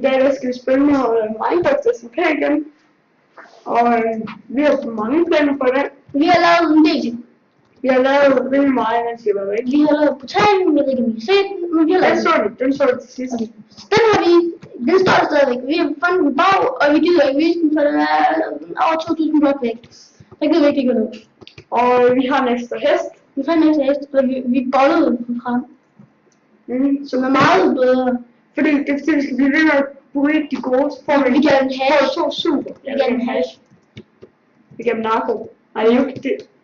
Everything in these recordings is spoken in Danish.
dag der skal vi spille noget Minecraft SMP igen. Og vi har på mange planer for det. Vi har lavet en del ting. Vi har lavet rigtig meget, mens vi var væk. Vi har lavet portalen, jeg ved ikke om I har set den, men vi har lavet den så du til sidst. Okay. Den har vi, den står der stadigvæk. Vi har fundet en bog, og vi gider ikke vise den, for den er over 2000 blok væk. Der gider vi ikke gå ned. Og vi har en ekstra hest. Vi fandt en ekstra hest, og vi bollede den frem. Som er meget bedre. Fordi det er fordi, vi skal blive ved med at bruge de gode, så får vi gav den hash. To super. Vi gav den hash. Vi gav den narko. Nej,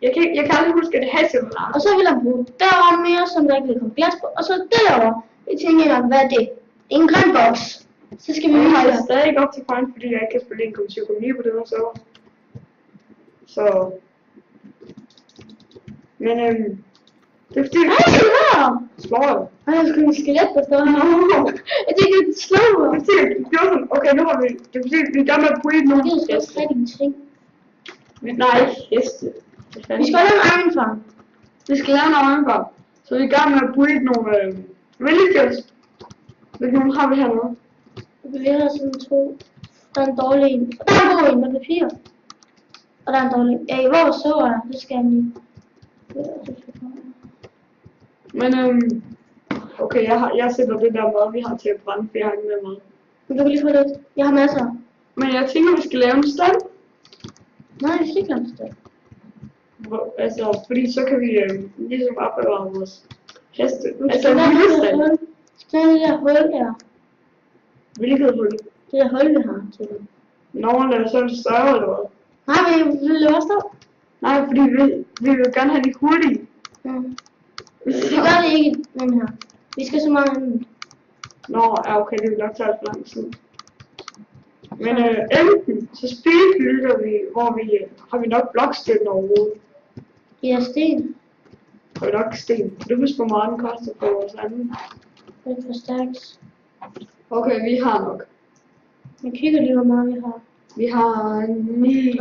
jeg kan aldrig huske, at det hash eller narko. Og så vil jeg bruge derovre mere, som der ikke vil komme glas på. Og så derovre, jeg tænker jeg, hvad er det? En grøn boks. Så skal vi har det stadig ikke op til point, fordi jeg ikke kan spille 1,7,9 på den her server. Så... Men det er fordi... Nej, det er der! Slår jeg? Nej, jeg skulle en skelet, der står her. Jeg tænker, det slår mig. Det er fordi, det var sådan, okay, nu har vi... Det er fordi, vi er gerne med at breede nogle heste. Jeg skal ikke ting. Nej, heste. Vi skal lave en iron farm. Vi skal lave en iron farm. Så vi er gerne med at breede nogle villagers. Hvilke nogle har vi hernede? Vi har sådan to. Der er en dårlig en. Og der er en god en med papir. Og der er en dårlig en. Ja, i vores så er det skal jeg lige. Men okay, jeg sætter det der mad, vi har til at brænde, for jeg har ikke med mad. Men du kan lige få lidt. Jeg har masser. Men jeg tænker, vi skal lave en stand. Nej, vi skal ikke lave en stand. Altså, fordi så kan vi ligesom opbevare vores heste. Altså, en lille stand. Skal jeg det der hul her? Hvilket hul? Det der hul, vi har til det. Nå, lad os så det større eller hvad? Nej, men vi vil løbe også stå. Nej, fordi vi vil gerne have de hurtige. Vi gør det ikke den her. Vi skal så meget anden. Nå, ja okay, det vil nok tage for lang tid. Men enten så speedbygger vi, hvor vi har vi nok blokstøtten overhovedet. Ja, sten. Har vi nok sten. Du husker, hvor meget den koster på vores anden. Det er for stærkt. Okay, vi har nok. Jeg kigger lige, hvor meget vi har. Vi har 9.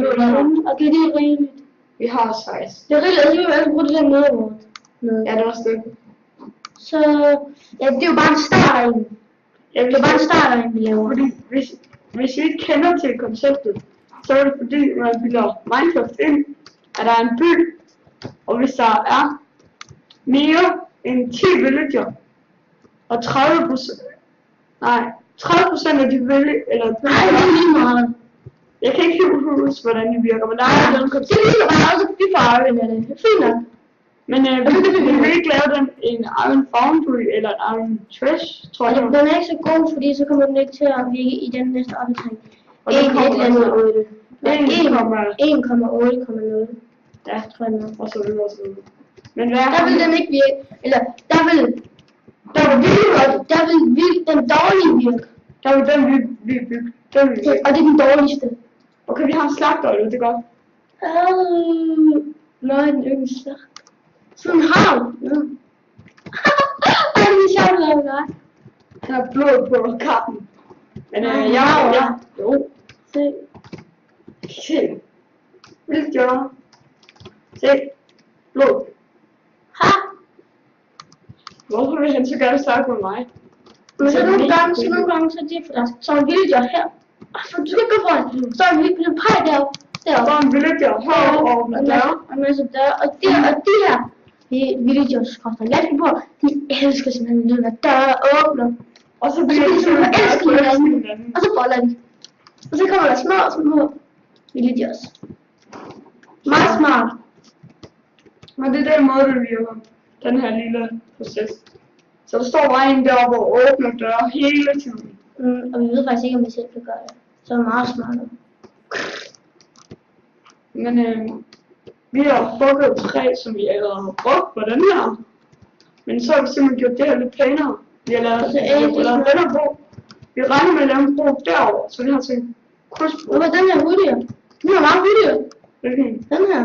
Okay, det er rigeligt. Vi har 16. Det er rigeligt, altså vi vil altså bruge det der mødevort. Ja, det er også det. Så, ja, det er jo bare en start af en. Ja, det er bare en start af en, vi laver. Fordi hvis I ikke kender til konceptet, så er det fordi, man bilder Minecraft ind, at der er en by, og hvis der er mere end 10 villager, og 30% af de villager, eller... Nej, det er lige meget. Jeg kan ikke helt huske, hvordan de virker, men der er noget koncept. Det er bare også FIFA-arven af det. Fint nok. Men vi vil ikke lave den en Iron Foundry eller en Iron Trash, tror jeg. Den er ikke så god, fordi så kommer den ikke til at virke i den næste opdatering. 1,8. Ja, 1,8,0. Ja, tror jeg nok. Og så videre og så videre. Men hvad der vil den ikke virke, eller der vil den dårlige virke. Der vil den vi bygge. Og det er den dårligste. Okay, vi har en slagtøjle, det er godt. Nej, den er ikke en slagt. Sådan en havn. Ja. Det er sjovt at lave dig. Han har blod på kappen. Men jo. Se. Vildt gjorde. Se. Blod. Ha! Hvorfor vil han så gerne snakke med mig? Men så nogle gange, så er de for der så en villager her. Altså, du skal ikke gå foran. Så er en villager pej deroppe. Så er en villager herovre med døre. Og en masse døre. Og de her villagers koster hjælp på. De elsker simpelthen lyden af døre åbner. Og så bliver de simpelthen elsker hinanden. Og så boller de. Og så kommer der små villagers. Meget smart. Men det er den måde, det virker. Den her lille proces. Så der står bare en deroppe og åbner døre hele tiden. Og vi ved faktisk ikke, om vi selv kan gøre det. Så er det meget smart. Men vi har hugget et træ, som vi allerede har brugt på den her. Men så har vi simpelthen gjort det her lidt pænere. Vi har lavet den her bro. Vi regner med at lave en bro derovre, så vi har til en krydsbro. Hvorfor den her hurtigere? Den er meget hurtigere. Hvilken? Den her.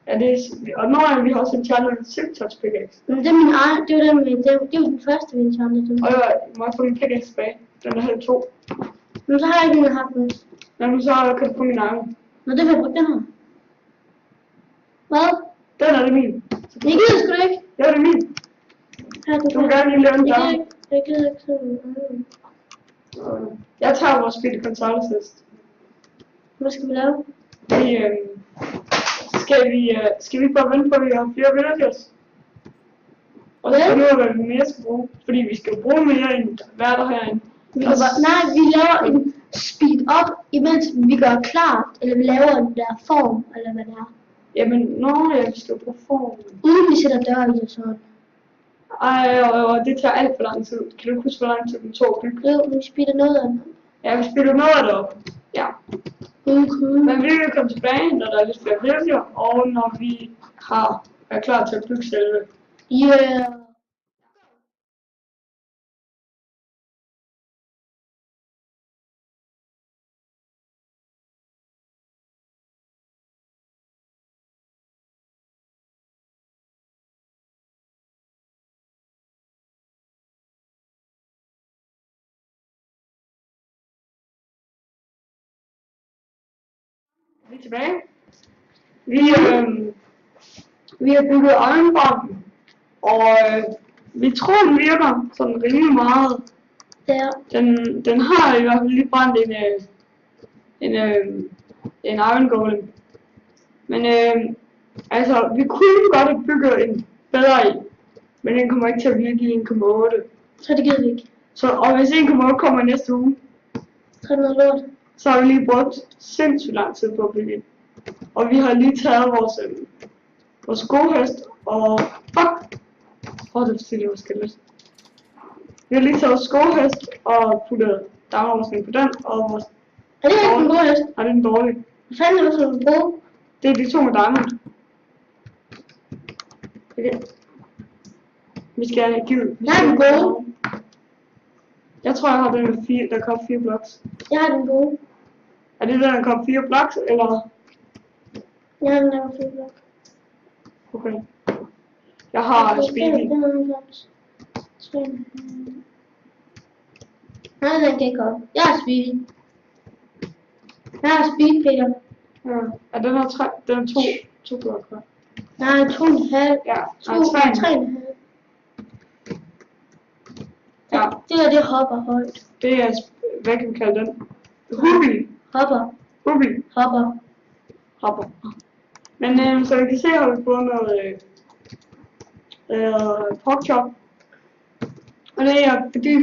Ja, det er, og når vi har også en challenge med silk-touch pickaxe. Men det er min egen, det er jo den første vi challenge. Og jeg må få min pickaxe tilbage. Den er halv 2. Men så har jeg ikke haft den. Jamen så kan du få min egen. Nå, det vil jeg bruge den her. Hvad? Den er det min. Jeg gider sgu da ikke. Ja, det er min. Her, du må gerne lige lave en dør. Jeg gider ikke sådan. Jeg tager vores Speed Consultants list. Hvad skal vi lave? Skal vi bare vente på, at vi har flere villagers? Og så finde ud af, hvad vi mere skal bruge. Fordi vi skal bruge mere end hver der herinde. Nej, vi laver en speed up, imens vi gør klart, eller vi laver en der form, eller hvad det er. Jamen, vi skal bruge form. Uden vi sætter dør i og sådan. Og det tager alt for lang tid. Kan du huske, hvor lang tid den tog at bygge? Jo, vi speeder noget af det. Ja, vi spiller noget af det op. Ja. Okay. Men vi vil komme tilbage, når der er lidt flere villager, og når vi er klar til at bygge selve. Yeah. Vi er tilbage. Vi har bygget Ironbarken, og vi tror den virker sådan rimelig meget. Ja. Den har i hvert fald lige brændt en Iron Golem. Men altså, vi kunne godt have bygget en bedre i, men den kommer ikke til at virke i 1,8. Så det gider vi ikke. Og hvis 1,8 kommer næste uge, Så er det noget lort. så har vi lige brugt sindssygt lang tid på at bygge. Og vi har lige taget vores skohest og fuck! Det var fordi det var skelet. Vi har lige taget skohest og puttet damerrustning på den, og vores... Er det ikke en god hest? Nej, det er den dårlige. Hvad fanden er det for en god? Det er de to med diamond. Okay. Vi skal have givet. Jeg har den gode. Jeg tror, jeg har den med 4, der kom 4 blocks. Jeg har den gode. Er det den, der kom 4 blocks, eller? Jeg har den der 4 blok. Okay. Jeg har speedy. Nej, den kan ikke op. Jeg har speedy. Jeg har speed, Peter. Ja. Er den her 3? Den er 2 blokker. Nej, 2,5. Ja, 3,5. Ja. Det her, det hopper højt. Det er, hvad kan vi kalde den? Ruby. Hopper. Ruby. Hopper. Men så vi kan se, har vi fået noget pork chop. Og det er fordi,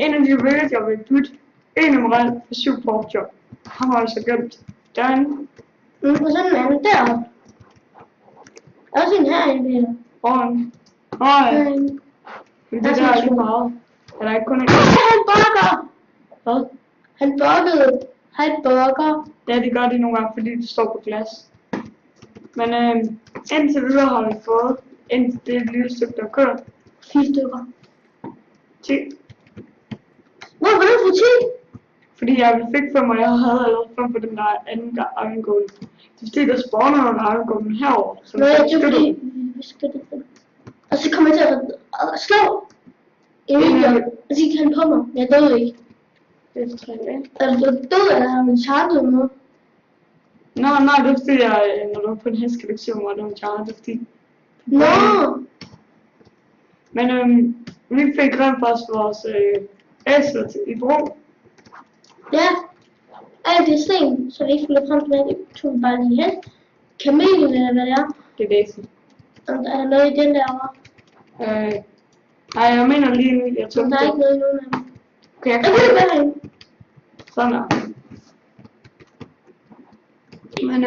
en af de villager vil bytte en emerald for 7 pork chop. Han har altså gemt derinde. Og sådan en anden deroppe. Også en herinde, Peter. Foran. Men det der er lige meget. Er der ikke kun en? Han bukker! Hvad? Han bukker. Ja, det gør de nogle gange, fordi det står på glas. Men indtil videre har vi fået det er et lille stykke, der kører. 4 stykker. 10. Hvordan får 10? Fordi jeg fik 5, og jeg havde allerede 5 på den der anden Iron Golem. Det er fordi, der spawner nogle Iron Golem herovre. Nå, ja, det er fordi, vi skytter dem. Og så kommer jeg til at slå Emilie, og så gik han på mig. Jeg døde ikke. Det er 3 dage. Er du død, eller har du chartet nu? Nej, det er fordi, når du er på en hest, kan du ikke se, hvor meget du har chartet. Det er fordi... Nå! Men vi fik rent faktisk vores æsler i brug. Ja. Alt det sten, så vi ikke skulle frem til det, tog vi bare lige hen. Kamelen, eller hvad det er. Det er væsen. Er der noget i den derovre? Nej, jeg mener lige nu, jeg tog Der er ikke noget i nogen af dem. Okay, jeg kan ikke være herinde. Sådan der. Men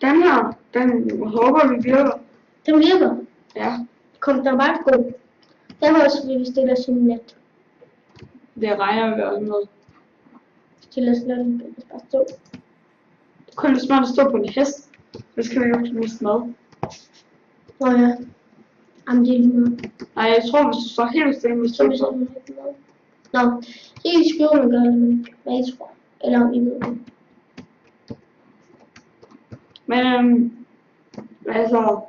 den her, den håber vi virker. Den virker. Ja. Kom der bare gå. Jeg var også vi stille os sådan lidt. Det regner vi også med. Stille os lidt, bare stå. Det kunne lidt smart at stå på en hest. Det skal vi jo ikke miste med. Nå ja. Jamen det er lige noget. Nej, jeg tror, hvis du står helt stille med Så vi stå sådan lidt noget. Nå, det er i skjolen gør det, men hvad jeg tror. Eller om I ved det. Men altså,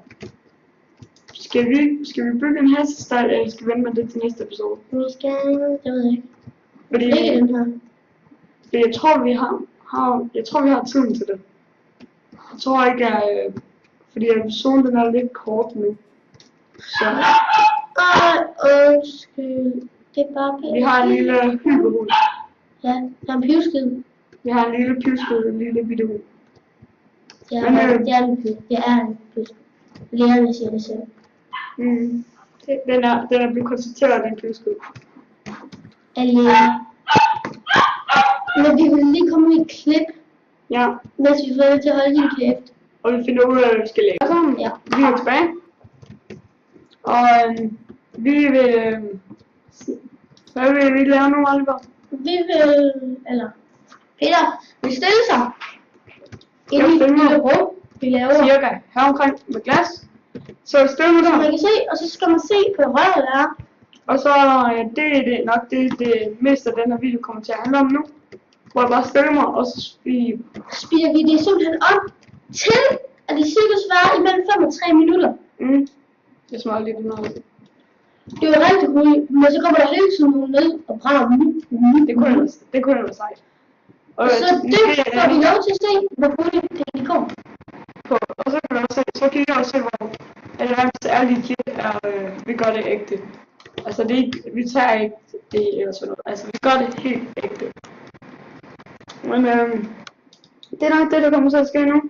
skal vi bygge en hestestald, eller skal vi vente med det til næste episode? Vi skal, det ved jeg ikke. Fordi, ikke den her. Fordi jeg tror vi har tiden til det. Jeg tror ikke, fordi episoden den er lidt kort nu. Så. Undskyld. Det er bare Vi har en lille hyperhund. Ja, der er en pivskid. Vi har en lille pivskid, en lille bitte hund. Det er, Men, det er en pivskid. Det er en pivskid. Lærerne siger det selv. Mm. Den er blevet konstateret, at det er en pivskid. Alene. Men vi vil lige komme i et klip, Ja, mens vi får dig til at holde din kæft. og vi finder ud af, hvad vi skal lægge. Så, Ja. vi er tilbage. Og vi vil... hvad vil vi lave nu, Oliver? Vi vil, eller Peter, vil stille sig inde i et stille mig. lille rum, vi laver. Cirka her omkring med glas. Så stille mig Så man der. kan se, og så skal man se på røret der er. Og så det er det nok det meste af den her video kommer til at handle om nu. Hvor jeg bare stiller mig, og så Speeder vi det simpelthen op til, at det cirka svarer imellem 5 og 3 minutter. det smager lidt noget. Det er jo rigtig hurtigt, men så kommer der hele tiden nogen ned og brænder dem. Det kunne være sejt. Og Så det får vi lov til at se, hvor hurtigt det går. Og så kan du også se, så kan jeg også se, hvor det ærlige klip er, vi gør det ægte. Altså det er ikke, vi tager ikke det eller sådan noget. Altså vi gør det helt ægte. Men det er nok det, der kommer til at ske nu.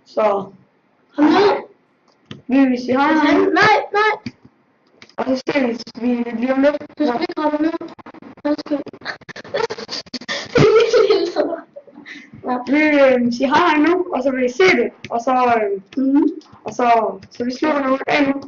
Så Kom ned. vi vil sige hej. Nej. Og så ses vi lige om lidt. Du skal ikke komme ned. Undskyld. Det er virkelig helt sådan. Ja. Vi vil sige hej nu, og så vil I se det. Og så, så vi slutter nu af nu.